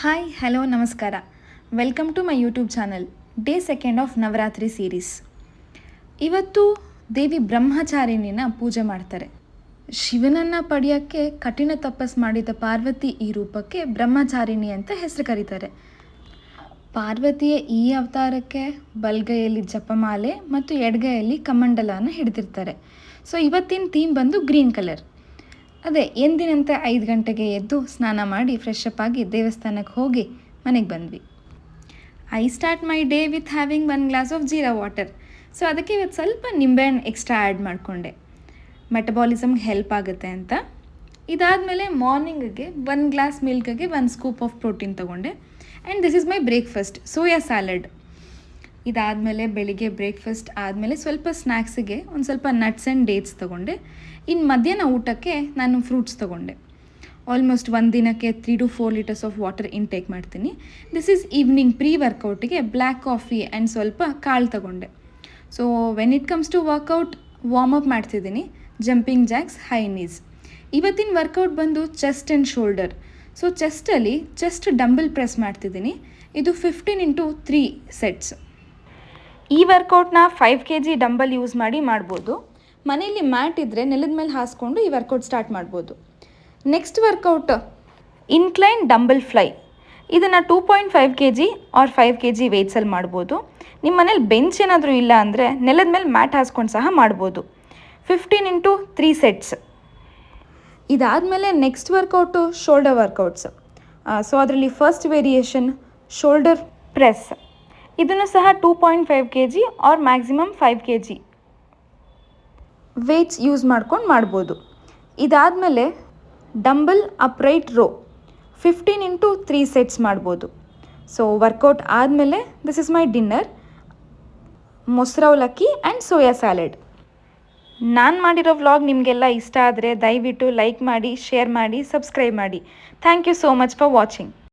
Hi hello ನಮಸ್ಕಾರ welcome to my YouTube channel day second of Navratri series. ಇವತ್ತು ದೇವಿ ಬ್ರಹ್ಮಚಾರಿಣಿನ ಪೂಜೆ ಮಾಡ್ತಾರೆ. ಶಿವನನ್ನು ಪಡೆಯೋಕ್ಕೆ ಕಠಿಣ ತಪಸ್ ಮಾಡಿದ ಪಾರ್ವತಿ ಈ ರೂಪಕ್ಕೆ ಬ್ರಹ್ಮಚಾರಿಣಿ ಅಂತ ಹೆಸರು ಕರೀತಾರೆ. ಪಾರ್ವತಿಯ ಈ ಅವತಾರಕ್ಕೆ ಬಲಗೈಯಲ್ಲಿ ಜಪಮಾಲೆ ಮತ್ತು ಎಡಗೈಯಲ್ಲಿ ಕಮಂಡಲನ ಹಿಡಿದಿರ್ತಾರೆ. ಸೊ ಇವತ್ತಿನ ಥೀಮ್ ಬಂದು ಗ್ರೀನ್ ಕಲರ್. ಅದೇ ಎಂದಿನಂತೆ 5 ಗಂಟೆಗೆ ಎದ್ದು ಸ್ನಾನ ಮಾಡಿ ಫ್ರೆಶ್ ಅಪ್ ಆಗಿ ದೇವಸ್ಥಾನಕ್ಕೆ ಹೋಗಿ ಮನೆಗೆ ಬಂದ್ವಿ. I start my day with having 1 glass of jeera water. So ಅದಕ್ಕೆ ಇವತ್ತು ಸ್ವಲ್ಪ ನಿಂಬೆಹಣ್ಣು ಎಕ್ಸ್ಟ್ರಾ ಆ್ಯಡ್ ಮಾಡಿಕೊಂಡೆ, ಮೆಟಬಾಲಿಸಮ್ಗೆ ಹೆಲ್ಪ್ ಆಗುತ್ತೆ ಅಂತ. ಇದಾದಮೇಲೆ ಮಾರ್ನಿಂಗಿಗೆ 1 ಗ್ಲಾಸ್ ಮಿಲ್ಕಿಗೆ 1 ಸ್ಕೂಪ್ ಆಫ್ ಪ್ರೋಟೀನ್ ತೊಗೊಂಡೆ. And this is my breakfast, soya salad. ಇದಾದಮೇಲೆ ಬೆಳಿಗ್ಗೆ ಬ್ರೇಕ್ಫಾಸ್ಟ್ ಆದಮೇಲೆ ಸ್ವಲ್ಪ ಸ್ನ್ಯಾಕ್ಸಿಗೆ ಒಂದು ಸ್ವಲ್ಪ ನಟ್ಸ್ ಆ್ಯಂಡ್ ಡೇಟ್ಸ್ ತೊಗೊಂಡೆ. ಇನ್ನು ಮಧ್ಯಾಹ್ನ ಊಟಕ್ಕೆ ನಾನು ಫ್ರೂಟ್ಸ್ ತೊಗೊಂಡೆ. ಆಲ್ಮೋಸ್ಟ್ ಒಂದು ದಿನಕ್ಕೆ 3 to 4 litres of water intake ಮಾಡ್ತೀನಿ. ದಿಸ್ ಈಸ್ ಈವ್ನಿಂಗ್ ಪ್ರೀ ವರ್ಕೌಟಿಗೆ ಬ್ಲ್ಯಾಕ್ ಕಾಫಿ ಆ್ಯಂಡ್ ಸ್ವಲ್ಪ ಕಾಳು ತೊಗೊಂಡೆ. So when it comes to workout, warm up ಮಾಡ್ತಿದ್ದೀನಿ, ಜಂಪಿಂಗ್ ಜಾಕ್ಸ್, ಹೈ ನೀಸ್. ಇವತ್ತಿನ ವರ್ಕೌಟ್ ಬಂದು ಚೆಸ್ಟ್ ಆ್ಯಂಡ್ ಶೋಲ್ಡರ್. ಸೊ ಚೆಸ್ಟಲ್ಲಿ ಚೆಸ್ಟ್ ಡಂಬಲ್ ಪ್ರೆಸ್ ಮಾಡ್ತಿದ್ದೀನಿ. ಇದು 15 into 3 ಸೆಟ್ಸ್. ಈ ವರ್ಕೌಟ್ನ 5 kg ಡಂಬಲ್ ಯೂಸ್ ಮಾಡಿ ಮಾಡ್ಬೋದು. ಮನೆಯಲ್ಲಿ ಮ್ಯಾಟ್ ಇದ್ದರೆ ನೆಲದ ಮೇಲೆ ಹಾಸ್ಕೊಂಡು ಈ ವರ್ಕೌಟ್ ಸ್ಟಾರ್ಟ್ ಮಾಡ್ಬೋದು. Next workout incline dumbbell fly. ಇದನ್ನು 2.5 kg ಆರ್ 5 kg ವೆಯ್ಟ್ಸಲ್ಲಿ ಮಾಡ್ಬೋದು. ನಿಮ್ಮ ಮನೇಲಿ ಬೆಂಚ್ ಏನಾದರೂ ಇಲ್ಲ ಅಂದರೆ ನೆಲದ ಮೇಲೆ ಮ್ಯಾಟ್ ಹಾಸ್ಕೊಂಡು ಸಹ ಮಾಡ್ಬೋದು. 15 into 3 ಸೆಟ್ಸ್. ಇದಾದಮೇಲೆ next workout shoulder workouts. So ಅದರಲ್ಲಿ ಫಸ್ಟ್ ವೇರಿಯೇಷನ್ ಶೋಲ್ಡರ್ ಪ್ರೆಸ್. ಇದನ್ನು ಸಹ 2.5 kg or maximum 5 kg weights use ಮಾಡ್ಕೊಂಡು ಮಾಡ್ಬೋದು. ಇದಾದಮೇಲೆ dumbbell upright row 15 into 3 sets ಮಾಡ್ಬೋದು. ಸೊ ವರ್ಕೌಟ್ ಆದಮೇಲೆ this is my dinner, mosaru avalakki and soya salad. ನಾನು ಮಾಡಿರೋ ವ್ಲಾಗ್ ನಿಮಗೆಲ್ಲ ಇಷ್ಟ ಆದರೆ ದಯವಿಟ್ಟು ಲೈಕ್ ಮಾಡಿ, ಶೇರ್ ಮಾಡಿ, ಸಬ್ಸ್ಕ್ರೈಬ್ ಮಾಡಿ. Thank you so much for watching.